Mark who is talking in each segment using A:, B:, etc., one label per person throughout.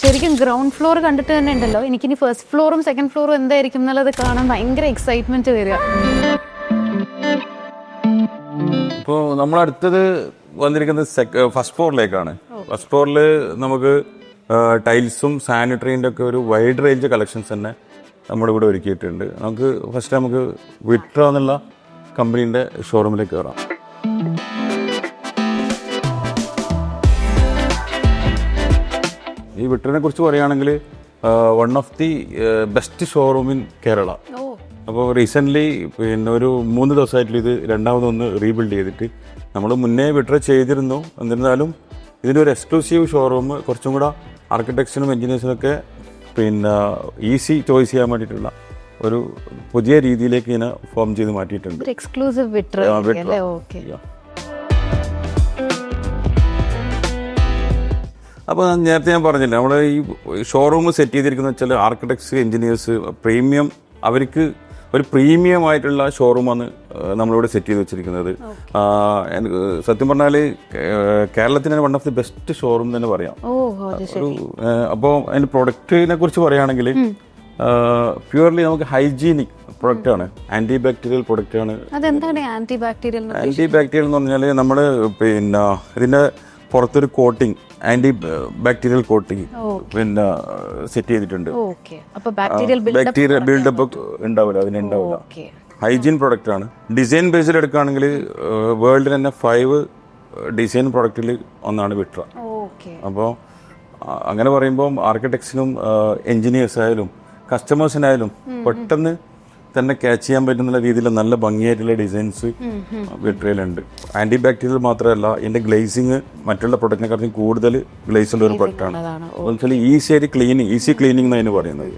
A: ശരിക്കും ground floor കണ്ടിട്ട് തന്നെ ഉണ്ടല്ലോ, എനിക്കിനി ഫസ്റ്റ് ഫ്ലോറും സെക്കൻഡ് ഫ്ലോറും എന്തായിരിക്കും എന്നുള്ളത് കാണാൻ ഭയങ്കര എക്സൈറ്റ്മെന്റ് വരിക.
B: ഇപ്പോൾ നമ്മളടുത്തത് വന്നിരിക്കുന്നത് ഫസ്റ്റ് ഫ്ലോറിലേക്കാണ്. ഫസ്റ്റ് ഫ്ലോറിൽ നമുക്ക് ടൈൽസും സാനിറ്ററിൻ്റെ ഒക്കെ ഒരു വൈഡ് റേഞ്ച് കളക്ഷൻസ് തന്നെ നമ്മുടെ ഇവിടെ ഒരുക്കിയിട്ടുണ്ട്. നമുക്ക് വിട്ര എന്നുള്ള കമ്പനീൻ്റെ ഷോറൂമിലേക്ക് കയറാം. ഈ വിട്രനെ കുറിച്ച് പറയുകയാണെങ്കിൽ one of the best showroom in Kerala. അപ്പോൾ റീസെൻ്റ്ലി പിന്നെ ഒരു 3 ദിവസമായിട്ടുള്ള ഇത് രണ്ടാമതൊന്ന് റീബിൽഡ് ചെയ്തിട്ട്, നമ്മൾ മുന്നേ വിട്ര ചെയ്തിരുന്നു. എന്നിരുന്നാലും ഇതിനൊരു എക്സ്ക്ലൂസീവ് ഷോറൂം കുറച്ചും കൂടെ ആർക്കിടെക്ട്സിനും എൻജിനീയേഴ്സിനൊക്കെ പിന്നെ ഈസി ചോയ്സ് ചെയ്യാൻ വേണ്ടിയിട്ടുള്ള ഒരു പുതിയ രീതിയിലേക്ക് ഇതിനെ ഫോം ചെയ്ത് മാറ്റിയിട്ടുണ്ട്.
A: എക്സ്ക്ലൂസീവ് വിട്ര.
B: അപ്പോൾ നേരത്തെ ഞാൻ പറഞ്ഞില്ല, നമ്മൾ ഈ ഷോറൂം സെറ്റ് ചെയ്തിരിക്കുന്നത് വെച്ചാൽ ആർക്കിടെക്ട്സ്, എൻജിനീയേഴ്സ്, പ്രീമിയം, അവർക്ക് ഒരു പ്രീമിയം ആയിട്ടുള്ള ഷോറൂമാണ് നമ്മളിവിടെ സെറ്റ് ചെയ്ത് വെച്ചിരിക്കുന്നത്. സത്യം പറഞ്ഞാൽ കേരളത്തിന് one of the best showroom തന്നെ പറയാം. അപ്പോൾ അതിൻ്റെ പ്രൊഡക്റ്റിനെ കുറിച്ച് പറയുകയാണെങ്കിൽ പ്യൂർലി നമുക്ക് ഹൈജീനിക് പ്രൊഡക്റ്റ് ആണ്, ആന്റി ബാക്ടീരിയൽ പ്രൊഡക്റ്റ് ആണ്.
A: ആന്റി ബാക്ടീരിയൽ
B: എന്ന് പറഞ്ഞാൽ നമ്മൾ പിന്നെ ഇതിന്റെ പുറത്തൊരു കോട്ടിങ്, ആന്റി ബാക്ടീരിയൽ കോട്ടിങ് പിന്നെ സെറ്റ് ചെയ്തിട്ടുണ്ട്. ബാക്ടീരിയ ബിൽഡപ്പ് ഉണ്ടാവില്ല, അതിനുണ്ടാവില്ല. ഹൈജീൻ പ്രൊഡക്റ്റ് ആണ്. ഡിസൈൻ ബേസിൽ എടുക്കുകയാണെങ്കിൽ വേൾഡിൽ തന്നെ 5 ഡിസൈൻ പ്രൊഡക്റ്റിൽ ഒന്നാണ് വിട്ര. അപ്പോൾ അങ്ങനെ പറയുമ്പോൾ ആർക്കിടെക്ട്സിനും എൻജിനീയേഴ്സ് ആയാലും കസ്റ്റമേഴ്സിനായാലും പെട്ടെന്ന് തന്നെ ക്യാച്ച് ചെയ്യാൻ പറ്റുന്ന രീതിയിൽ നല്ല ഭംഗിയായിട്ടുള്ള ഡിസൈൻസ് വിട്രയിലുണ്ട്. ആന്റി ബാക്ടീരിയൽ മാത്രമല്ല, ഇതിന്റെ ഗ്ലേസിങ് മറ്റുള്ള പ്രൊഡക്റ്റിനെക്കാളും കൂടുതൽ ഗ്ലേസ് ഉള്ള ഒരു പ്രൊഡക്റ്റാണ്. ഈസി ക്ലീനിങ് എന്നതിന് പറയുന്നത്.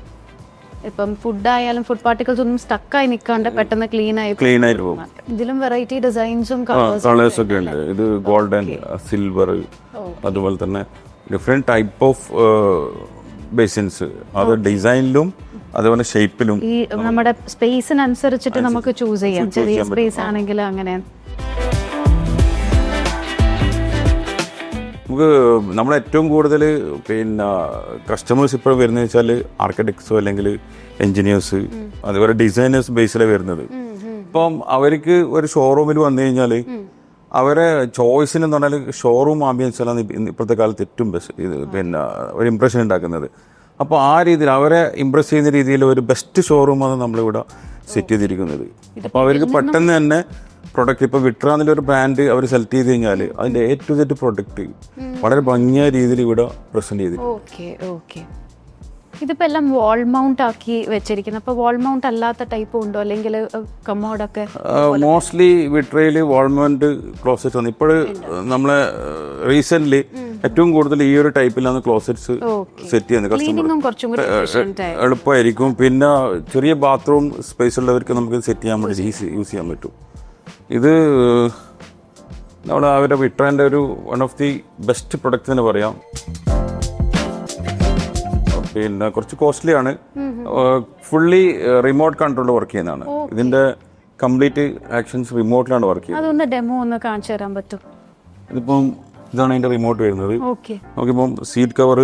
A: ഇപ്പം ഫുഡ് ആയാലും ഫുഡ് പാർട്ടിക്കിൾസ് ഒന്നും സ്റ്റക്കായി നിൽക്കാണ്ട് പെട്ടെന്ന് ക്ലീൻ ആയിട്ട് പോകും. ഇതിലും വെറൈറ്റി ഡിസൈൻസും
B: കളേഴ്സും ഒക്കെ ഉണ്ട്. ഇത് ഗോൾഡൻ, സിൽവർ, അതുപോലെ തന്നെ ഡിഫറെന്റ് ടൈപ്പ് ഓഫ് ബേസിൻസ്, അത് ഡിസൈനിലും അതുപോലെ ഷേപ്പിലും
A: ഈ നമ്മുടെ സ്പേസിനനുസരിച്ചിട്ട് നമുക്ക് ചൂസ് ചെയ്യാം. ചെറിയ സ്പേസ് ആണെങ്കിൽ അങ്ങനെ.
B: നമുക്ക് നമ്മൾ ഏറ്റവും കൂടുതൽ പിന്നെ കസ്റ്റമേഴ്സ് ഇപ്പോൾ വരുന്നത് വെച്ചാൽ ആർക്കിടെക്ട്സോ അല്ലെങ്കിൽ എൻജിനീയേഴ്സ്, അതുപോലെ ഡിസൈനേഴ്സ് ബേസിലാണ് വരുന്നത്. അപ്പം അവർക്ക് ഒരു ഷോറൂമിൽ വന്നു കഴിഞ്ഞാൽ അവരെ ചോയ്സിന് എന്ന് പറഞ്ഞാൽ ഷോറൂം ആംബിയൻസിലാണ് ഇപ്പോഴത്തെ കാലത്ത് ഏറ്റവും ബെസ്റ്റ് പിന്നെ ഒരു ഇംപ്രഷൻ ഉണ്ടാക്കുന്നത്. അപ്പോൾ ആ രീതിയിൽ അവരെ ഇംപ്രസ് ചെയ്യുന്ന രീതിയിൽ ഒരു ബെസ്റ്റ് ഷോറൂമാണ് നമ്മളിവിടെ സെറ്റ് ചെയ്തിരിക്കുന്നത്. അപ്പോൾ അവർക്ക് പെട്ടെന്ന് തന്നെ പ്രൊഡക്റ്റ്, ഇപ്പോൾ വിട്ര എന്നുള്ളൊരു ബ്രാൻഡ് അവർ സെലക്ട് ചെയ്ത് കഴിഞ്ഞാൽ അതിൻ്റെ A to Z പ്രൊഡക്റ്റ് വളരെ ഭംഗിയായ രീതിയിൽ ഇവിടെ പ്രസന്റ് ചെയ്തിട്ടുണ്ട്.
A: ഇതിപ്പോ എല്ലാം വാൾ മൗണ്ട് ആക്കി വെച്ചിരിക്കുന്നത്. അപ്പോൾ വാൾ മൗണ്ട് അല്ലാത്ത ടൈപ്പ് ഉണ്ടോ, അല്ലെങ്കിൽ കമോഡൊക്കെ?
B: മോസ്റ്റ്ലി വിട്രയിൽ വാൾ മൗണ്ട് ക്ലോസറ്റ് വന്നു. ഇപ്പോൾ നമ്മളെ റീസെന്റ് ഏറ്റവും കൂടുതൽ ഈ ഒരു ടൈപ്പിലാണ് ക്ലോസറ്റ്സ് സെറ്റ് ചെയ്യുന്നത്. എളുപ്പമായിരിക്കും. പിന്നെ ചെറിയ ബാത്റൂം സ്പേസ് ഉള്ളവർക്ക് നമുക്ക് സെറ്റ് ചെയ്യാൻ വേണ്ടി യൂസ് ചെയ്യാൻ പറ്റും. ഇത് നമ്മുടെ അവരുടെ വിട്രേൻ്റെ ഒരു one of the best product എന്ന് പറയാം. പിന്നെ കുറച്ച് കോസ്റ്റ്ലി ആണ്. ഫുള്ളി റിമോട്ട് കൺട്രോൾ വർക്ക് ചെയ്യുന്നതാണ്. ഇതിന്റെ കംപ്ലീറ്റ് ആക്ഷൻസ് റിമോട്ടിലാണ് വർക്ക് ചെയ്യുന്നത്.
A: അതൊന്ന് ഡെമോ ഒന്ന് കാണിച്ചു തരാൻ പറ്റും?
B: ഇതിപ്പം ഇതാണ് അതിന്റെ റിമോട്ട് വരുന്നത്. നമുക്കിപ്പം സീറ്റ് കവർ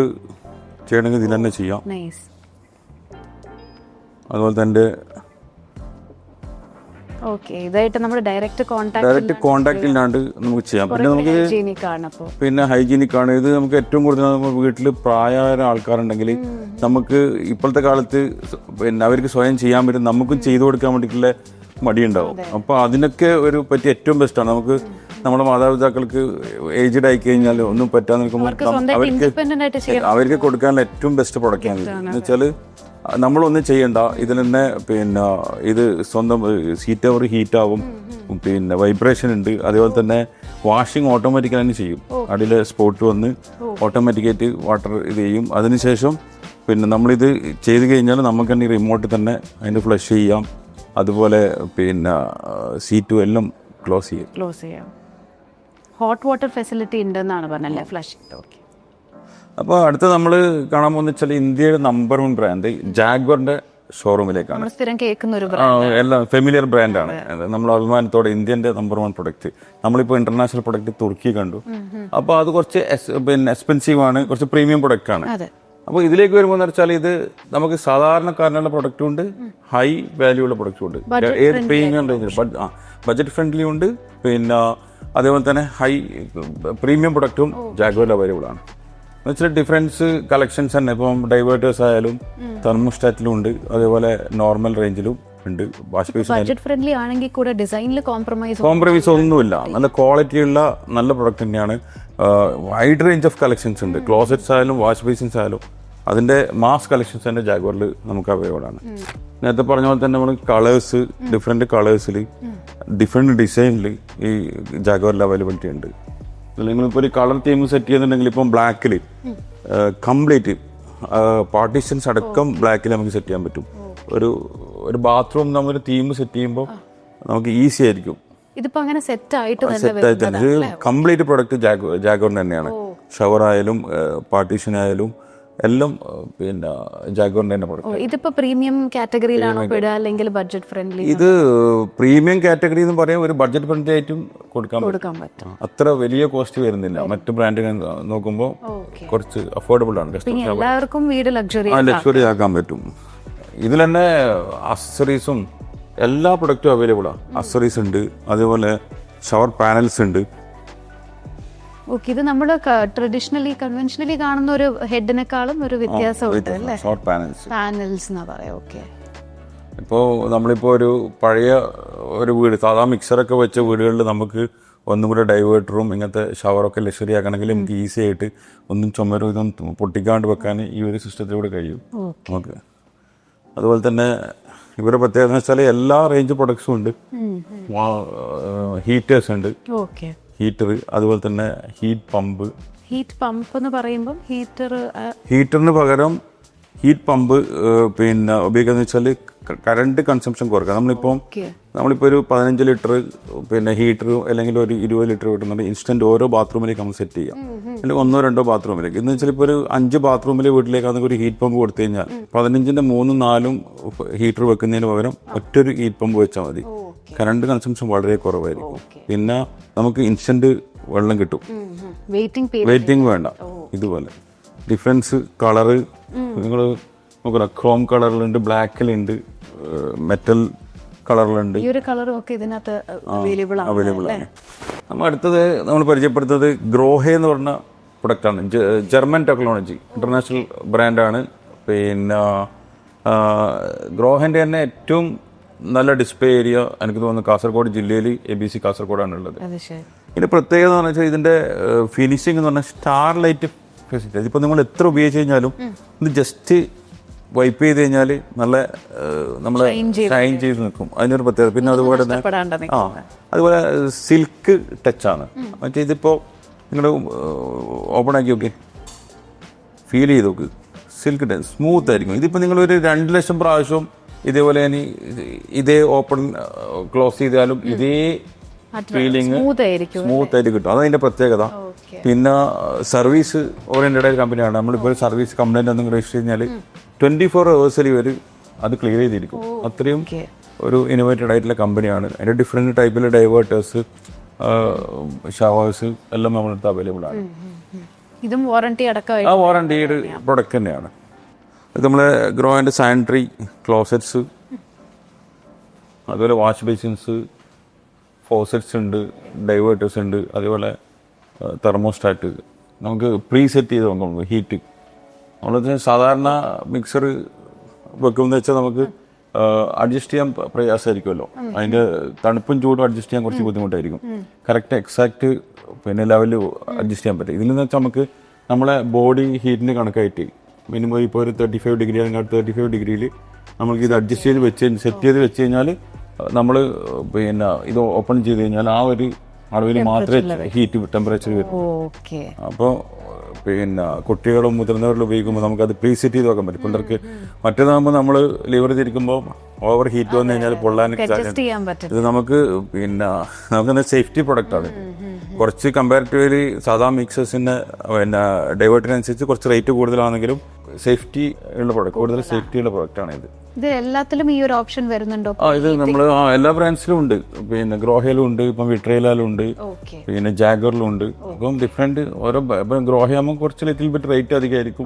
B: ചെയ്യണമെങ്കിൽ ഇതിൽ തന്നെ ചെയ്യാം. അതുപോലെ തന്നെ
A: ഡയറക്റ്റ്
B: കോണ്ടാക്റ്റില്ലാണ്ട് നമുക്ക് ചെയ്യാം. പിന്നെ നമുക്ക് പിന്നെ ഹൈജീനിക് ആണ്. ഇത് നമുക്ക് ഏറ്റവും കൂടുതൽ നമ്മൾ വീട്ടിൽ പ്രായമായ ആൾക്കാരുണ്ടെങ്കിൽ നമുക്ക് ഇപ്പോഴത്തെ കാലത്ത് പിന്നെ അവർക്ക് സ്വയം ചെയ്യാൻ പറ്റും, നമുക്കും ചെയ്തു കൊടുക്കാൻ വേണ്ടിയിട്ടുള്ള മടിയുണ്ടാവും. അപ്പോൾ അതിനൊക്കെ ഒരു പറ്റിയ ഏറ്റവും ബെസ്റ്റാണ്. നമുക്ക് നമ്മുടെ മാതാപിതാക്കൾക്ക് ഏജ്ഡ് ആയി കഴിഞ്ഞാൽ ഒന്നും പറ്റാതെ നിൽക്കുമ്പോൾ അവർക്ക് കൊടുക്കാനുള്ള ഏറ്റവും ബെസ്റ്റ് പ്രൊഡക്റ്റാണ്. എന്ന് വെച്ചാൽ നമ്മളൊന്നും ചെയ്യണ്ട, ഇതിൽ തന്നെ പിന്നെ ഇത് സ്വന്തം സീറ്റ് അവർ ഹീറ്റ് ആവും, പിന്നെ വൈബ്രേഷൻ ഉണ്ട്. അതേപോലെ തന്നെ വാഷിംഗ് ഓട്ടോമാറ്റിക്കലി തന്നെ ചെയ്യും. അടിയിലെ സ്പോട്ട് വന്ന് ഓട്ടോമാറ്റിക്കായിട്ട് വാട്ടർ ഇത് ചെയ്യും. അതിനുശേഷം പിന്നെ നമ്മളിത് ചെയ്ത് കഴിഞ്ഞാൽ നമുക്ക് തന്നെ ഈ റിമോട്ടിൽ തന്നെ അതിൻ്റെ ഫ്ലഷ് ചെയ്യാം. അതുപോലെ പിന്നെ സീറ്റും എല്ലാം ക്ലോസ് ചെയ്യാം.
A: ഹോട്ട് വാട്ടർ ഫെസിലിറ്റി ഉണ്ടെന്നാണ് പറഞ്ഞല്ലേ, ഫ്ലഷ്.
B: അപ്പോൾ അടുത്ത നമ്മൾ കാണാൻ പോകുന്ന വെച്ചാൽ ഇന്ത്യയുടെ നമ്പർ 1 ബ്രാൻഡ് ജാഗ്വറിന്റെ ഷോറൂമിലേക്കാണ്. എല്ലാം ഫെമിലിയർ ബ്രാൻഡാണ്. നമ്മൾ അഭിമാനത്തോടെ ഇന്ത്യന്റെ നമ്പർ 1 പ്രൊഡക്റ്റ്. നമ്മളിപ്പോൾ ഇന്റർനാഷണൽ പ്രൊഡക്റ്റ് തുർക്കി കണ്ടു. അപ്പോൾ അത് കുറച്ച് പിന്നെ എക്സ്പെൻസീവ് ആണ്, കുറച്ച് പ്രീമിയം പ്രൊഡക്റ്റ് ആണ്. അപ്പോൾ ഇതിലേക്ക് വരുമ്പോൾ എന്ന് വെച്ചാൽ ഇത് നമുക്ക് സാധാരണക്കാരനുള്ള പ്രൊഡക്റ്റും ഉണ്ട്, ഹൈ വാല്യൂ ഉള്ള പ്രൊഡക്റ്റും ഉണ്ട്, ഏത് പ്രീമിയം റേഞ്ചിൽ ബഡ്ജറ്റ് ഫ്രണ്ട്ലി ഉണ്ട്, പിന്നെ അതേപോലെ തന്നെ ഹൈ പ്രീമിയം പ്രൊഡക്റ്റും ജാഗ്വറിൽ അവൈലബിൾ ആണ്. എന്ന് വെച്ചാൽ ഡിഫറൻസ് കളക്ഷൻസ് തന്നെ. ഇപ്പം ഡൈവേർട്ടേഴ്സ് ആയാലും തെർമോസ്റ്റാറ്റിലും ഉണ്ട്, അതേപോലെ നോർമൽ റേഞ്ചിലും ഉണ്ട്. വാഷ് ബേസിൻ
A: ബഡ്ജറ്റ് ഫ്രണ്ട്ലി ആണെങ്കിൽ കൂടെ ഡിസൈനിൽ
B: കോംപ്രമൈസ് ഒന്നുമില്ല. നല്ല ക്വാളിറ്റിയുള്ള നല്ല പ്രൊഡക്റ്റ് തന്നെയാണ്. വൈഡ് റേഞ്ച് ഓഫ് കളക്ഷൻസ് ഉണ്ട്. ക്ലോസറ്റ്സ് ആയാലും വാഷ് ബേസിൻസ് ആയാലും അതിന്റെ മാസ് കളക്ഷൻസ് തന്നെ ജാഗ്വറിൽ നമുക്ക് അവൈലബിൾ ആണ്. നേരത്തെ പറഞ്ഞ പോലെ തന്നെ നമ്മൾ കളേഴ്സ് ഡിഫറെന്റ് കളേഴ്സിൽ ഡിഫറെന്റ് ഡിസൈനിൽ ഈ ജാഗ്വറിൽ അവൈലബിലിറ്റി ഉണ്ട്. നിങ്ങളിപ്പോൾ ഒരു കളർ തീം സെറ്റ് ചെയ്യുന്നുണ്ടെങ്കിൽ ഇപ്പം ബ്ലാക്കിൽ കംപ്ലീറ്റ് പാർട്ടീഷൻസ് അടക്കം ബ്ലാക്കിൽ നമുക്ക് സെറ്റ് ചെയ്യാൻ പറ്റും. ഒരു ബാത്റൂം നമ്മൾ തീം സെറ്റ് ചെയ്യുമ്പോൾ നമുക്ക് ഈസി ആയിരിക്കും.
A: ഇതിപ്പോ അങ്ങനെ സെറ്റ് ആയിട്ട്
B: തന്നെ കംപ്ലീറ്റ് പ്രൊഡക്റ്റ് ജാഗ്വറിന് തന്നെയാണ്. ഷവർ ആയാലും പാർട്ടീഷൻ ആയാലും എല്ലാം പിന്നെ ജാഗ്വറിന്റെ തന്നെ പ്രൊഡക്റ്റ്.
A: ഇതിപ്പോ പ്രീമിയം കാറ്റഗറിയിലാണോ പെടുക അല്ലെങ്കിൽ ബഡ്ജറ്റ് ഫ്രണ്ട്ലി?
B: ഇത് പ്രീമിയം കാറ്റഗറി എന്ന് പറയാൻ ഒരു ബഡ്ജറ്റ് ഫ്രണ്ട്ലി ആയിട്ടും കൊടുക്കാൻ പറ്റും. അത്ര വലിയ കോസ്റ്റ് വരുന്നില്ല. മറ്റു ബ്രാൻഡുകൾ നോക്കുമ്പോൾ കുറച്ച് അഫോർഡബിൾ ആണ്.
A: എല്ലാവർക്കും വീട് ലക്ഷറി
B: ആക്കാൻ പറ്റും. ഇതിൽ തന്നെ അക്സസറീസും എല്ലാ പ്രൊഡക്റ്റും അവൈലബിൾ ആണ്. അക്സസറീസ് ഉണ്ട്, അതേപോലെ ഷവർ പാനൽസ് ഉണ്ട്.
A: ഓക്കെ, ഇത് നമ്മൾ ട്രഡീഷണലി കൺവെൻഷനലി കാണുന്ന ഒരു ഹെഡിനെക്കാളും ഒരു വ്യത്യാസമുണ്ട് അല്ലേ?
B: ഷോർട്ട്
A: പാനൽസ് എന്നാ പറയാ. ഓക്കെ,
B: ഇപ്പോൾ നമ്മളിപ്പോൾ ഒരു പഴയ ഒരു വീട് സാധാ മിക്സറൊക്കെ വെച്ച വീടുകളിൽ നമുക്ക് ഒന്നും കൂടെ ഡൈവേർട്ടറും ഇങ്ങനത്തെ ഷവറൊക്കെ ലക്ഷറി ആക്കണമെങ്കിൽ നമുക്ക് ഈസി ആയിട്ട് ഒന്നും ചുമരും ഇതൊന്നും പൊട്ടിക്കാണ്ട് വെക്കാൻ ഈ ഒരു സിസ്റ്റത്തിലൂടെ കഴിയും നമുക്ക്. അതുപോലെ തന്നെ ഇവരുടെ പ്രത്യേകത എന്ന് വെച്ചാൽ എല്ലാ റേഞ്ച് പ്രൊഡക്ട്സും ഉണ്ട്. ഹീറ്റേഴ്സ് ഉണ്ട്, ഹീറ്റർ, അതുപോലെ തന്നെ ഹീറ്റ് പമ്പ് എന്ന് പറയുമ്പോൾ ഹീറ്ററിന് പകരം ഹീറ്റ് പമ്പ് പിന്നെ ഉപയോഗിക്കാന്ന് വെച്ചാൽ കറണ്ട് കൺസംഷൻ കുറയ്ക്കുക. നമ്മളിപ്പോൾ ഒരു 15 ലിറ്റർ പിന്നെ ഹീറ്റർ അല്ലെങ്കിൽ ഒരു 20 ലിറ്റർ കിട്ടുന്നുണ്ട്. ഇൻസ്റ്റന്റ് ഓരോ ബാത്റൂമിലേക്ക് നമുക്ക് സെറ്റ് ചെയ്യാം, അല്ലെങ്കിൽ 1-2 ബാത്റൂമിലേക്ക്. എന്ന് വെച്ചാൽ ഇപ്പോൾ ഒരു 5 ബാത്റൂമിലെ വീട്ടിലേക്ക് ഒരു ഹീറ്റ് പമ്പ് കൊടുത്തു കഴിഞ്ഞാൽ 15ന്റെ 3-4 ഹീറ്റർ വെക്കുന്നതിന് പകരം ഒറ്റൊരു ഹീറ്റ് പമ്പ് വെച്ചാൽ മതി. കറണ്ട് കൺസംഷൻ വളരെ കുറവായിരിക്കും. പിന്നെ നമുക്ക് ഇൻസ്റ്റന്റ് വെള്ളം കിട്ടും, വെയിറ്റിംഗ് വേണ്ട. ഇതുപോലെ ഡിഫറൻസ് കളറ് നിങ്ങൾ നോക്കണം. ക്രോം കളറിലുണ്ട്, ബ്ലാക്കിലുണ്ട്, മെറ്റൽ കളറിലുണ്ട്. അവൈലബിൾ ആണ്. നമ്മൾ അടുത്തത് നമ്മൾ പരിചയപ്പെടുത്തുന്നത് ഗ്രോഹെ എന്ന് പറഞ്ഞ പ്രൊഡക്റ്റാണ്. ജർമ്മൻ ടെക്നോളജി, ഇന്റർനാഷണൽ ബ്രാൻഡാണ്. പിന്നെ ഗ്രോഹന്റെ തന്നെ ഏറ്റവും നല്ല ഡിസ്പ്ലേ ഏരിയ എനിക്ക് തോന്നുന്നു കാസർഗോഡ് ജില്ലയിൽ ABC കാസർഗോഡാണ് ഉള്ളത്. ഇതിന്റെ പ്രത്യേകത എന്ന് വെച്ചാൽ ഇതിന്റെ ഫിനിഷിംഗ് എന്ന് പറഞ്ഞാൽ സ്റ്റാർ ലൈറ്റ് ഫെസിലിറ്റി. അതിപ്പോൾ നിങ്ങൾ എത്ര ഉപയോഗിച്ച് കഴിഞ്ഞാലും ഇത് ജസ്റ്റ് വൈപ്പ് ചെയ്ത് കഴിഞ്ഞാൽ നല്ല നമ്മൾ ഷൈൻ ചെയ്ത് നിൽക്കും. അതിനൊരു പ്രത്യേകത. പിന്നെ അതുപോലെ തന്നെ അതുപോലെ സിൽക്ക് ടച്ചാണ്. മറ്റേ ഇതിപ്പോൾ നിങ്ങൾ ഓപ്പൺ ആക്കി നോക്കി ഫീൽ ചെയ്ത് നോക്ക്, സിൽക്ക് ടച്ച് സ്മൂത്ത് ആയിരിക്കും. ഇതിപ്പോൾ നിങ്ങളൊരു 2 ലക്ഷം പ്രാവശ്യം ഇതേപോലെ ഇതേ ഓപ്പൺ ക്ലോസ് ചെയ്താലും ഇതേ ഫീലിംഗ് സ്മൂത്ത് ആയിട്ട് കിട്ടും. അതതിന്റെ പ്രത്യേകത. പിന്നെ സർവീസ് ഓറിയന്റഡ് ആയ കമ്പനിയാണ്. നമ്മളിപ്പോൾ സർവീസ് കംപ്ലൈന്റ് ഒന്നും രജിസ്റ്റർ കഴിഞ്ഞാൽ 24 hours ഇവർ അത് ക്ലിയർ ചെയ്തിരിക്കും. അത്രയും ഒരു ഇന്നോവേറ്റഡ് ആയിട്ടുള്ള കമ്പനിയാണ്. അതിന്റെ ഡിഫറെന്റ് ടൈപ്പിലെ ഡൈവേർട്ടേഴ്സ്, ഷവേഴ്സ് എല്ലാം നമ്മളടുത്ത് അവൈലബിൾ ആണ്.
A: ഇതും
B: വാറണ്ടിയുടെ പ്രൊഡക്റ്റ് തന്നെയാണ്. ഇത് നമ്മളെ ഗ്രോന്റെ സാനിറ്ററി ക്ലോസറ്റ്സ്, അതുപോലെ വാഷ് ബേസിൻസ്, ഫോസറ്റ്സ് ഉണ്ട്, ഡൈവേർട്ടേഴ്സ് ഉണ്ട്, അതേപോലെ തെർമോസ്റ്റാറ്റ് നമുക്ക് പ്രീ സെറ്റ് ചെയ്ത് നോക്കാം. ഹീറ്റ് നമ്മൾ സാധാരണ മിക്സർ വെക്കുമെന്ന് വെച്ചാൽ നമുക്ക് അഡ്ജസ്റ്റ് ചെയ്യാൻ പ്രയാസമായിരിക്കുമല്ലോ. അതിന്റെ തണുപ്പും ചൂടും അഡ്ജസ്റ്റ് ചെയ്യാൻ കുറച്ച് ബുദ്ധിമുട്ടായിരിക്കും. കറക്റ്റ് എക്സാക്ട് പിന്നെ ലെവലിൽ അഡ്ജസ്റ്റ് ചെയ്യാൻ പറ്റും. ഇതിൽ നിന്ന് വെച്ചാൽ നമുക്ക് നമ്മളെ ബോഡി ഹീറ്റിന് കണക്കായിട്ട് മിനിമം ഇപ്പോൾ ഒരു 35 ഡിഗ്രി അല്ലെങ്കിൽ 35 ഡിഗ്രിയിൽ നമുക്ക് ഇത് അഡ്ജസ്റ്റ് ചെയ്ത് സെറ്റ് ചെയ്ത് വെച്ച് കഴിഞ്ഞാൽ നമ്മൾ പിന്നെ ഇത് ഓപ്പൺ ചെയ്ത് കഴിഞ്ഞാൽ ആ ഒരു അളവിൽ മാത്രമേ ഹീറ്റ് ടെമ്പറേച്ചർ വരും. അപ്പോൾ പിന്നെ കുട്ടികളും മുതിർന്നവരിലും ഉപയോഗിക്കുമ്പോൾ നമുക്കത് പ്രീ സെറ്റ് ചെയ്ത് നോക്കാൻ പറ്റും. പിള്ളേർക്ക് മറ്റേതാകുമ്പോൾ നമ്മൾ ലിവർ തിരിക്കുമ്പോൾ ഓവർ ഹീറ്റ് വന്നു കഴിഞ്ഞാൽ പൊള്ളാനൊക്കെ ഇത് നമുക്ക് പിന്നെ നമുക്ക് സേഫ്റ്റി പ്രൊഡക്റ്റാണ്. കുറച്ച് കമ്പാരിറ്റീവ്ലി സാധാ മിക്സേഴ്സിന്റെ പിന്നെ ഡൈവേർട്ടിനനുസരിച്ച് കുറച്ച് റേറ്റ് കൂടുതലാണെങ്കിലും സേഫ്റ്റി ഉള്ള പ്രൊഡക്റ്റ്, കൂടുതൽ സേഫ്റ്റി ഉള്ള പ്രൊഡക്റ്റ് ആണ് ഇത്.
A: ഇത് എല്ലാത്തിലും ഈ ഒരു ഓപ്ഷൻ വരുന്നുണ്ടോ?
B: ഇത് നമ്മൾ എല്ലാ ബ്രാൻഡ്സിലും ഉണ്ട്. പിന്നെ ഗ്രോഹയിലും ഉണ്ട്, ഇപ്പം വിട്രയിലും ഉണ്ട്, പിന്നെ ജാഗറിലും ഉണ്ട്. അപ്പം ഡിഫറെന്റ് ഓരോ ഗ്രോഹയാകുമ്പോൾ കുറച്ച് ലിറ്റിൽ ബിറ്റ് റേറ്റ് അധികമായിരിക്കും.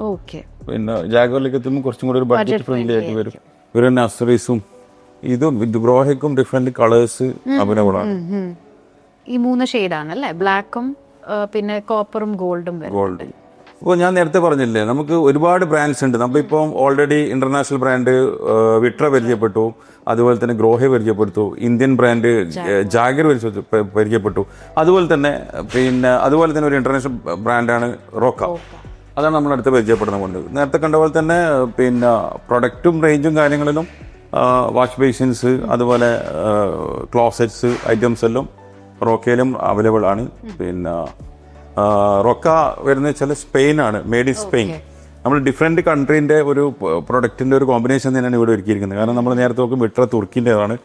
B: പിന്നെ ജാഗറിലേക്ക് എത്തുമ്പോൾ കുറച്ചും കൂടി ഒരു ബഡ്ജറ്റ് ഫ്രണ്ട്ലി ആയിട്ട് വരും. ഇവർ തന്നെ അക്സറീസും ഇതും ഗ്രോഹയ്ക്കും ഡിഫറെന്റ് കളേഴ്സ് അവൈലബിൾ ആണ്.
A: ഈ 3 ഷെയ്ഡാണല്ലേ, ബ്ലാക്കും പിന്നെ കോപ്പറും ഗോൾഡും.
B: ഗോൾഡ് ഇപ്പോൾ ഞാൻ നേരത്തെ പറഞ്ഞില്ലേ, നമുക്ക് ഒരുപാട് ബ്രാൻഡ്സ് ഉണ്ട്. നമ്മളിപ്പം ഓൾറെഡി ഇന്റർനാഷണൽ ബ്രാൻഡ് വിട്ര പരിചയപ്പെട്ടു, അതുപോലെ തന്നെ ഗ്രോഹെ പരിചയപ്പെടുത്തു, ഇന്ത്യൻ ബ്രാൻഡ് ജാഗർ പരിചയപ്പെട്ടു, അതുപോലെ തന്നെ ഒരു ഇന്റർനാഷണൽ ബ്രാൻഡാണ് റോക്ക. അതാണ് നമ്മൾ അടുത്ത് പരിചയപ്പെടുന്നത്. കൊണ്ട് നേരത്തെ കണ്ട പോലെ തന്നെ പിന്നെ പ്രൊഡക്റ്റും റേഞ്ചും കാര്യങ്ങളിലും വാഷ് ബേസിൻസ് അതുപോലെ ക്ലോസറ്റ്സ് ഐറ്റംസ് എല്ലാം റോക്കയിലും അവൈലബിൾ ആണ്. പിന്നെ റൊക്ക വരുന്ന വെച്ചാൽ സ്പെയിനാണ്, മെയ്ഡ് ഇൻ സ്പെയിൻ. നമ്മൾ ഡിഫറെന്റ് കൺട്രീന്റെ ഒരു പ്രൊഡക്റ്റിന്റെ ഒരു കോമ്പിനേഷൻ തന്നെയാണ് ഇവിടെ ഒരുക്കിയിരിക്കുന്നത്. കാരണം നമ്മൾ നേരത്തെ നോക്കും വിട്ര തുർക്കിൻ്റെതാണ്,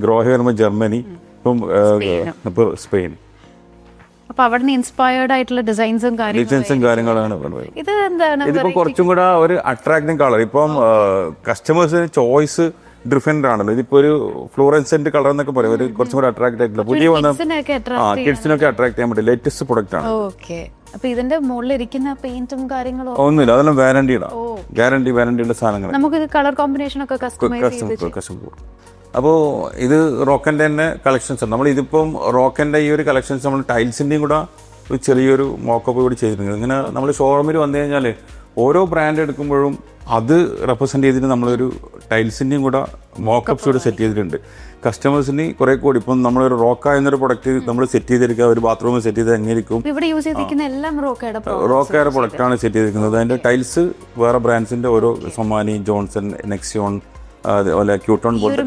B: ഗ്രോഹ വരുമ്പോൾ ജർമ്മനി, ഇപ്പം സ്പെയിൻ.
A: അപ്പൊ അവിടെ ഇൻസ്പയർഡ് ആയിട്ടുള്ള ഡിസൈൻസും
B: കാര്യങ്ങളാണ്.
A: ഇത് എന്താണ്
B: ഇതിപ്പോ കുറച്ചും കൂടെ ഒരു അട്രാക്ടിങ് കളർ. ഇപ്പം കസ്റ്റമേഴ്സിന് ചോയ്സ് ഡിഫറെന്റ് ആണല്ലോ. ഇതിപ്പോ ഒരു ഫ്ലൂറൻസെന്റ് കളർ എന്നൊക്കെ പറയും, ഒരു കുറച്ചും കൂടെ അട്രാക്ട് ആയിട്ടുള്ള പുതിയ വന്ന കിഡ്സിനൊക്കെ അട്രാക്ട് ചെയ്യാൻ പറ്റും ലേറ്റസ്റ്റ് പ്രൊഡക്റ്റ് ആണ്.
A: അപ്പൊ ഇതിന്റെ മുകളിൽ ഇരിക്കുന്ന പെയിന്റും കാര്യങ്ങളും
B: ഒന്നുമില്ല, അതെല്ലാം വാറന്റിയുടെ സാധനങ്ങൾ.
A: നമുക്ക് കളർ കോമ്പിനേഷൻ ഒക്കെ കസ്റ്റമൈസ്.
B: അപ്പോൾ ഇത് റോക്കന്റെ തന്നെ കളക്ഷൻസ് ആണ്. നമ്മൾ ഇതിപ്പം റോക്കന്റെ ഈ ഒരു കളക്ഷൻസ് നമ്മൾ ടൈൽസിന്റെയും കൂടെ ഒരു ചെറിയൊരു മോക്കപ്പ് കൂടി ചെയ്തിട്ടുണ്ട്. ഇങ്ങനെ നമ്മൾ ഷോറൂമിൽ വന്നു കഴിഞ്ഞാൽ ഓരോ ബ്രാൻഡ് എടുക്കുമ്പോഴും അത് റെപ്രസെന്റ് ചെയ്തിട്ട് നമ്മളൊരു ടൈൽസിന്റെയും കൂടെ മോക്കപ്സ് കൂടെ സെറ്റ് ചെയ്തിട്ടുണ്ട്. കസ്റ്റമേഴ്സിന് കുറെ കൂടി ഇപ്പം നമ്മളൊരു റോക്ക എന്നൊരു പ്രൊഡക്റ്റ് നമ്മൾ സെറ്റ് ചെയ്തിരിക്കുക, ഒരു ബാത്റൂമിൽ സെറ്റ് ചെയ്ത് എങ്ങനെയിരിക്കും. റോക്കയുടെ പ്രൊഡക്റ്റ് ആണ് സെറ്റ് ചെയ്തിരിക്കുന്നത്. അതിന്റെ ടൈൽസ് വേറെ ബ്രാൻഡ്സിന്റെ ഓരോ സൊമാനി, ജോൺസൺ, നെക്സിയോൺ, അതുപോലെ ക്യൂട്ടോൺ പോലത്തെ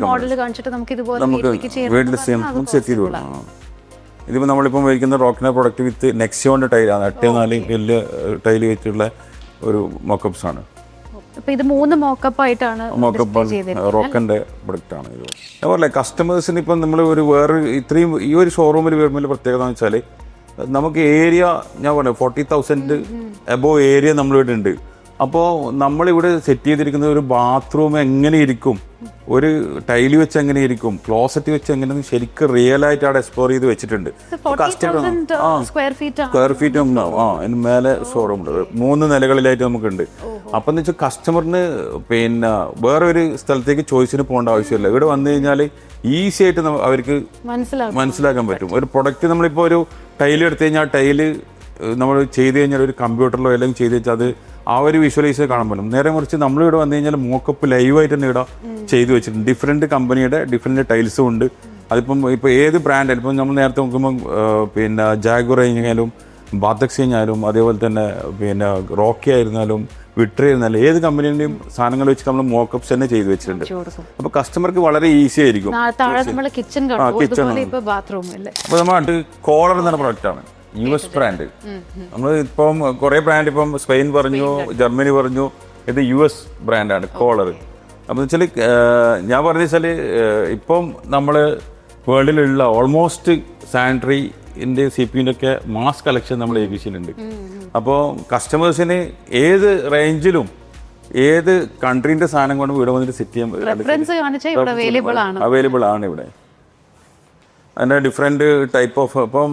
B: നമുക്ക് വീട്ടിൽ സെറ്റ് ചെയ്ത് കൊടുക്കണം. ഇതിപ്പോൾ നമ്മളിപ്പം മേടിക്കുന്ന റോക്കിന്റെ പ്രൊഡക്റ്റ് വിത്ത് നെക്സിയോന്റെ ടൈലാണ്, 8-4 വലിയ ടൈല് വെച്ചിട്ടുള്ള ഒരു മോക്കപ്സ് ആണ്.
A: ഇത് 3 മോക്കപ്പ് ആയിട്ടാണ്
B: റോക്കന്റെ പ്രൊഡക്റ്റ് ആണ് ഇത്. ഞാൻ പറഞ്ഞില്ലേ, കസ്റ്റമേഴ്സിന് ഇപ്പം നമ്മൾ ഒരു വേറെ ഇത്രയും ഈ ഒരു ഷോറൂമിൽ വരുമ്പോൾ പ്രത്യേകത എന്ന് വെച്ചാൽ നമുക്ക് ഏരിയ, ഞാൻ പറഞ്ഞു 40,000 എബോവ് ഏരിയ നമ്മളിവിടെ ഉണ്ട്. അപ്പോൾ നമ്മളിവിടെ സെറ്റ് ചെയ്തിരിക്കുന്ന ഒരു ബാത്റൂം എങ്ങനെ ഇരിക്കും, ഒരു ടൈല് വെച്ച് എങ്ങനെ ഇരിക്കും, ക്ലോസറ്റ് വെച്ച് എങ്ങനെ, ശരിക്കും റിയൽ ആയിട്ട് അവിടെ എക്സ്പ്ലോർ ചെയ്ത് വെച്ചിട്ടുണ്ട്. സ്ക്വയർ ഫീറ്റ് ഉണ്ടാവും. അതിന് മേലെ ഷോറൂം 3 നിലകളിലായിട്ട് നമുക്കുണ്ട്. അപ്പം എന്ന് വെച്ചാൽ കസ്റ്റമറിന് പിന്നെ വേറെ ഒരു സ്ഥലത്തേക്ക് ചോയ്സിന് പോകേണ്ട ആവശ്യമില്ല. ഇവിടെ വന്നു കഴിഞ്ഞാൽ ഈസി ആയിട്ട് അവർക്ക് മനസ്സിലാക്കാൻ പറ്റും. ഒരു പ്രൊഡക്റ്റ് നമ്മളിപ്പോൾ ഒരു ടൈല് എടുത്തു കഴിഞ്ഞാൽ ആ ടൈല് നമ്മൾ ചെയ്ത് കഴിഞ്ഞാൽ ഒരു കമ്പ്യൂട്ടറിലോ എല്ലാം ചെയ്ത് വെച്ചാൽ അത് ആ ഒരു വിഷ്വലൈസ് കാണാൻ പറ്റും. നേരെ മറിച്ച് നമ്മളിവിടെ വന്നു കഴിഞ്ഞാൽ മോക്കപ്പ് ലൈവായിട്ട് തന്നെ ഇവിടെ ചെയ്തു വെച്ചിട്ടുണ്ട്. ഡിഫറെന്റ് കമ്പനിയുടെ ഡിഫറെന്റ് ടൈൽസും ഉണ്ട്. അതിപ്പം ഇപ്പോൾ ഏത് ബ്രാൻഡ്, ഇപ്പം നമ്മൾ നേരത്തെ നോക്കുമ്പോൾ പിന്നെ ജാഗുർ ആയിരുന്നാലും, ബാത്തക്സി ആയിരുന്നാലും, അതേപോലെ തന്നെ പിന്നെ റോക്കി ആയിരുന്നാലും, വിട്ര ആയിരുന്നാലും, ഏത് കമ്പനിയുടെയും സാധനങ്ങൾ വെച്ച് നമ്മൾ മോക്കപ്സ് തന്നെ ചെയ്തു വെച്ചിട്ടുണ്ട്. അപ്പൊ കസ്റ്റമർക്ക് വളരെ ഈസി ആയിരിക്കും. അപ്പൊ നമ്മൾ കോളർ എന്ന പ്രൊഡക്റ്റ് ആണ്, US ബ്രാൻഡ്. നമ്മൾ ഇപ്പം കുറെ ബ്രാൻഡ്, ഇപ്പം സ്പെയിൻ പറഞ്ഞു, ജർമ്മനി പറഞ്ഞു, ഇത് US ബ്രാൻഡാണ് കോളർ. അപ്പം വെച്ചാൽ ഞാൻ പറഞ്ഞ വെച്ചാൽ ഇപ്പം നമ്മൾ വേൾഡിലുള്ള ഓൾമോസ്റ്റ് സാനിറ്ററിൻ്റെ CPൻ്റെ ഒക്കെ മാസ് കളക്ഷൻ നമ്മൾ ഏൽപ്പിച്ചിട്ടുണ്ട്. അപ്പോൾ കസ്റ്റമേഴ്സിന് ഏത് റേഞ്ചിലും ഏത് കൺട്രീൻ്റെ സാധനം കൊണ്ട് ഇവിടെ വന്നിട്ട് സെറ്റ് ചെയ്യാൻ അവൈലബിൾ ആണ് ഇവിടെ. അതിൻ്റെ ഡിഫറെൻറ്റ് ടൈപ്പ് ഓഫ്, ഇപ്പം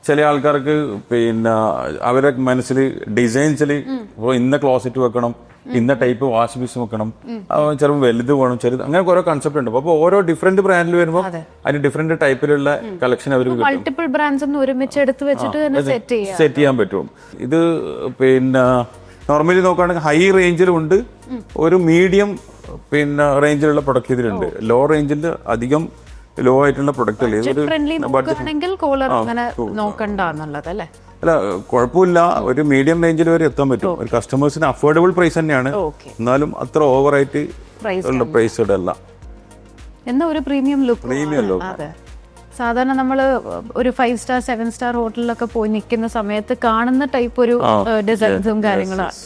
B: ചില ആൾക്കാർക്ക് പിന്നെ അവരുടെ മനസ്സിൽ ഡിസൈൻസിൽ ഇപ്പോൾ ഇന്ന ക്ലോസറ്റ് വെക്കണം, ഇന്ന ടൈപ്പ് വാഷ് ബേസിൻ വെക്കണം, ചിലപ്പോൾ വലുത് വേണം, ചെറുത്, അങ്ങനെ കുറെ കൺസെപ്റ്റ് ഉണ്ട്. അപ്പോൾ ഓരോ ഡിഫറെന്റ് ബ്രാൻഡിൽ വരുമ്പോൾ അതിന് ഡിഫറെന്റ് ടൈപ്പിലുള്ള കളക്ഷൻ അവർ സെറ്റ് ചെയ്യാൻ പറ്റും. ഇത് പിന്നെ നോർമലി നോക്കുകയാണെങ്കിൽ ഹൈ റേഞ്ചിലും ഉണ്ട്, ഒരു മീഡിയം പിന്നെ റേഞ്ചിലുള്ള പ്രൊഡക്റ്റ് ഇതിലുണ്ട്. ലോ റേഞ്ചിൽ അധികം ലോ ആയിട്ടുള്ള പ്രൊഡക്റ്റ് അല്ലേ, അല്ല കുഴപ്പമില്ല, ഒരു മീഡിയം റേഞ്ചിൽ വരെ എത്താൻ പറ്റും. ഒരു കസ്റ്റമേഴ്സിന് അഫോർഡബിൾ പ്രൈസ് തന്നെയാണ്, എന്നാലും അത്ര ഓവറായിട്ട് ഉള്ള പ്രൈസ് അല്ല,
A: എന്നാ ഒരു പ്രീമിയം ലുക്ക്. സാധാരണ നമ്മൾ ഒരു 5 സ്റ്റാർ 7 സ്റ്റാർ ഹോട്ടലിലൊക്കെ പോയി നിൽക്കുന്ന സമയത്ത് കാണുന്ന ടൈപ്പ് ഒരു ഡിസൈൻസും കാര്യങ്ങളാണ്.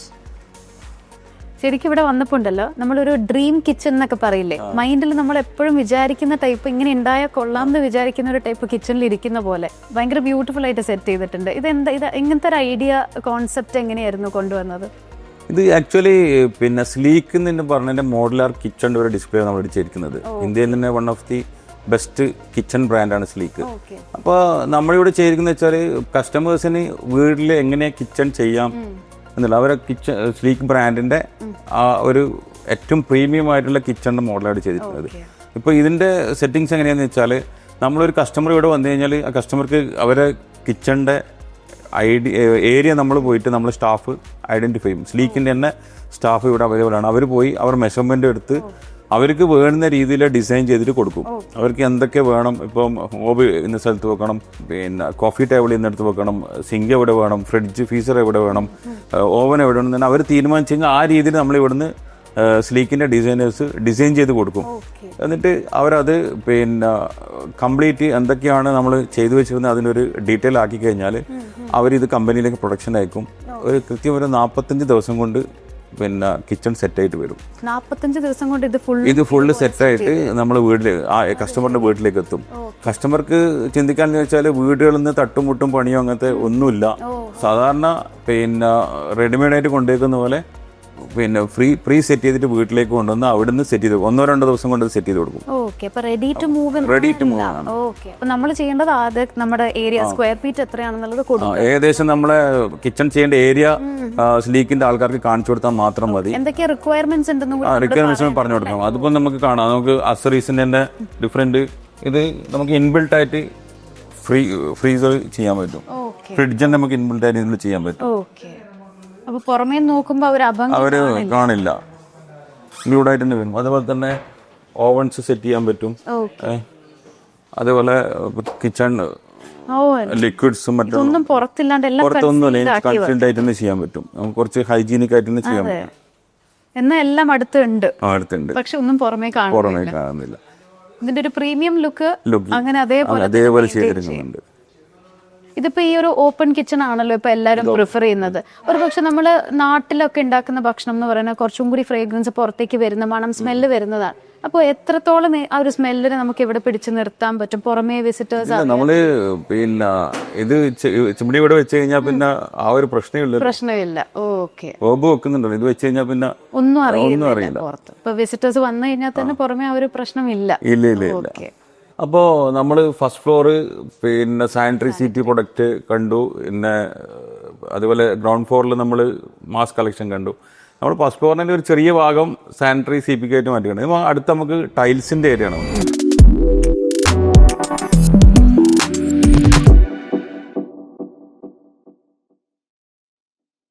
A: ശരിക്കും ഇവിടെ വന്നപ്പോ ഉണ്ടല്ലോ നമ്മളൊരു ഡ്രീം കിച്ചൺ എന്നൊക്കെ പറയില്ലേ, മൈൻഡിൽ നമ്മൾ എപ്പോഴും വിചാരിക്കുന്ന ടൈപ്പ്, ഇങ്ങനെ ഉണ്ടായാൽ കൊള്ളാം എന്ന് വിചാരിക്കുന്ന ഒരു ടൈപ്പ് കിച്ചണിൽ ഇരിക്കുന്ന പോലെ ഭയങ്കര ബ്യൂട്ടിഫുൾ ആയിട്ട് സെറ്റ് ചെയ്തിട്ടുണ്ട്. ഇത് എങ്ങനത്തെ ഒരു ഐഡിയ കോൺസെപ്റ്റ് എങ്ങനെയായിരുന്നു കൊണ്ടുവന്നത്?
B: ഇത് ആക്ച്വലി പിന്നെ സ്ലീക്ക് എന്ന് പറഞ്ഞതിന്റെ മോഡുലാർ കിച്ചൺ ഒരു ഡിസ്പ്ലേ നമ്മൾ ഇടിച്ചിരിക്കുന്നത്. ഇന്ത്യയിൽ തന്നെ one of the best kitchen ബ്രാൻഡാണ് സ്ലീക്ക്. അപ്പോൾ നമ്മളിവിടെ ചെയ്തിരിക്കുന്ന വെച്ചാൽ കസ്റ്റമേഴ്സിന് വീട്ടിൽ എങ്ങനെ കിച്ചൺ ചെയ്യാം എന്നുള്ള അവരെ കിച്ചൺ സ്ലീക്ക് ബ്രാൻഡിന്റെ ആ ഒരു ഏറ്റവും പ്രീമിയം ആയിട്ടുള്ള കിച്ചണിന്റെ മോഡലാണ് ചെയ്തിട്ടുള്ളത്. ഇപ്പോൾ ഇതിന്റെ സെറ്റിങ്സ് എങ്ങനെയാണെന്ന് വെച്ചാൽ നമ്മളൊരു കസ്റ്റമർ ഇവിടെ വന്നു കഴിഞ്ഞാൽ ആ കസ്റ്റമർക്ക് അവരെ കിച്ചണിന്റെ ഏരിയ നമ്മൾ പോയിട്ട് നമ്മൾ സ്റ്റാഫ് ഐഡന്റിഫൈ ചെയ്യും. സ്ലീക്കിന്റെ തന്നെ സ്റ്റാഫ് ഇവിടെ അവൈലബിൾ ആണ്. അവർ പോയി അവർ മെഷർമെന്റ് എടുത്ത് അവർക്ക് വേണ്ടുന്ന രീതിയിൽ ഡിസൈൻ ചെയ്തിട്ട് കൊടുക്കും. അവർക്ക് എന്തൊക്കെ വേണം, ഇപ്പം ഓബ് ഇന്ന സ്ഥലത്ത് വെക്കണം, പിന്നെ കോഫി ടേബിൾ ഇന്നെടുത്ത് വെക്കണം, സിങ്ക് എവിടെ വേണം, ഫ്രിഡ്ജ് ഫീസർ എവിടെ വേണം, ഓവൻ എവിടെ വേണം എന്ന് അവർ തീരുമാനിച്ചു കഴിഞ്ഞാൽ ആ രീതിയിൽ നമ്മൾ ഇവിടുന്ന് സ്ലീക്കിൻ്റെ ഡിസൈനേഴ്സ് ഡിസൈൻ ചെയ്ത് കൊടുക്കും. എന്നിട്ട് അവരത് പിന്നെ കംപ്ലീറ്റ് എന്തൊക്കെയാണ് നമ്മൾ ചെയ്തു വെച്ചിരുന്നത് അതിനൊരു ഡീറ്റെയിൽ ആക്കി കഴിഞ്ഞാൽ അവരിത് കമ്പനിയിലേക്ക് പ്രൊഡക്ഷൻ അയക്കും. ഒരു കൃത്യം ഒരു 45 ദിവസം കൊണ്ട് പിന്നെ കിച്ചൺ സെറ്റായിട്ട് വരും.
A: 45 ദിവസം കൊണ്ട് ഇത്
B: ഫുള്ള് സെറ്റായിട്ട് നമ്മൾ വീട്ടിൽ കസ്റ്റമറിന്റെ വീട്ടിലേക്ക് എത്തും. കസ്റ്റമർക്ക് ചിന്തിക്കാന്ന് വെച്ചാൽ വീടുകളിൽ നിന്ന് തട്ടുമുട്ടും പണിയോ അങ്ങനത്തെ ഒന്നുമില്ല. സാധാരണ പിന്നെ റെഡിമെയ്ഡായിട്ട് കൊണ്ടുവയ്ക്കുന്ന പോലെ പിന്നെ പ്രീ സെറ്റ് ചെയ്തിട്ട് വീട്ടിലേക്ക് കൊണ്ടുവന്ന് അവിടുന്ന് സെറ്റ് ചെയ്ത് 1-2 ദിവസം കൊണ്ട് സെറ്റ് ചെയ്ത് കൊടുക്കും.
A: Ready to move. അപ്പോൾ നമ്മൾ ചെയ്യേണ്ടത് ആദ്യം നമ്മുടെ ഏരിയ സ്ക്വയർ ഫീറ്റ് എത്രയാണെന്നുള്ളത് കൊടുക്കും.
B: ഏകദേശം നമ്മളെ കിച്ചൺ ചെയ്യേണ്ട ഏരിയ സ്ലീക്കിന്റെ ആൾക്കാർക്ക് കാണിച്ചു കൊടുത്താൽ മാത്രം മതി.
A: എന്തൊക്കെ റിക്വയർമെന്റ്സ് ഉണ്ടെന്ന്
B: പറഞ്ഞു കൊടുക്കണം. അതിപ്പോ നമുക്ക് കാണാം. നമുക്ക് അക്സറീസിന്റെ തന്നെ ഡിഫറെന്റ് ഇത് നമുക്ക് ഇൻബിൽട്ട് ആയിട്ട് ഫ്രീസർ ചെയ്യാൻ പറ്റും. ഫ്രിഡ്ജ് നമുക്ക് ഇൻബിൽട്ട് ആയിട്ട് ഇതിൽ ചെയ്യാൻ പറ്റും.
A: അപ്പൊ പുറമേ നോക്കുമ്പോ അവര്
B: കാണില്ല, ഇൻക്ലൂഡായിട്ട് തന്നെ വരും. അതുപോലെ തന്നെ ഓവൻസ് സെറ്റ് ചെയ്യാൻ പറ്റും. അതേപോലെ കിച്ചൺ ലിക്വിഡ്സും മറ്റൊന്നും പുറത്തൊന്നുമില്ല, കൺസൾട്ട് ആയിട്ട് തന്നെ ചെയ്യാൻ പറ്റും. നമുക്ക് കുറച്ച് ഹൈജീനിക് ആയിട്ട് തന്നെ ചെയ്യാൻ പറ്റും.
A: എന്നാൽ എല്ലാം അടുത്തുണ്ട്,
B: പക്ഷെ
A: ഒന്നും പുറമേ
B: കാണുന്നില്ല.
A: ഇതിന്റെ ഒരു പ്രീമിയം ലുക്ക് അങ്ങനെ
B: അതേപോലെ ചെയ്തിരിക്കുന്നുണ്ട്.
A: ഇതിപ്പോ ഈ ഒരു ഓപ്പൺ കിച്ചൺ ആണല്ലോ ഇപ്പൊ എല്ലാവരും പ്രിഫർ ചെയ്യുന്നത്. ഒരു പക്ഷെ നമ്മള് നാട്ടിലൊക്കെ ഉണ്ടാക്കുന്ന ഭക്ഷണം എന്ന് പറയുന്നത് കുറച്ചും കൂടി ഫ്രേഗ്രൻസ് പുറത്തേക്ക് വരുന്ന മണം, സ്മെല്ല് വരുന്നതാണ്. അപ്പോൾ എത്രത്തോളം ആ ഒരു സ്മെല്ലിനെ നമുക്ക് ഇവിടെ പിടിച്ചു നിർത്താൻ പറ്റും പുറമേ വിസിറ്റേഴ്സ്?
B: നമ്മള് പിന്നെ ഇത് ചിമ്മിണി ഇവിടെ വെച്ച് കഴിഞ്ഞാൽ പിന്നെ ആ ഒരു പ്രശ്നമില്ല. ഓബ് വെക്കുന്നുണ്ടല്ലോ, ഇത് വെച്ച് കഴിഞ്ഞാൽ പിന്നെ
A: ഒന്നും അറിയില്ല പുറത്ത്. ഇപ്പൊ വിസിറ്റേഴ്സ് വന്നു കഴിഞ്ഞാൽ തന്നെ പുറമേ ആ ഒരു പ്രശ്നമില്ല.
B: അപ്പോൾ നമ്മൾ ഫസ്റ്റ് ഫ്ലോറ് പിന്നെ സാനിറ്ററി സിറ്റി പ്രൊഡക്റ്റ് കണ്ടു. പിന്നെ അതുപോലെ ഗ്രൗണ്ട് ഫ്ലോറിൽ നമ്മൾ മാസ് കളക്ഷൻ കണ്ടു. നമ്മൾ ഫസ്റ്റ് ഫ്ലോറിൻ്റെ ഒരു ചെറിയ ഭാഗം സാനിറ്ററി CP ആയിട്ട് മാറ്റിയിട്ടുണ്ട്. അടുത്ത് നമുക്ക് ടൈൽസിൻ്റെ ഏരിയ ആണ്.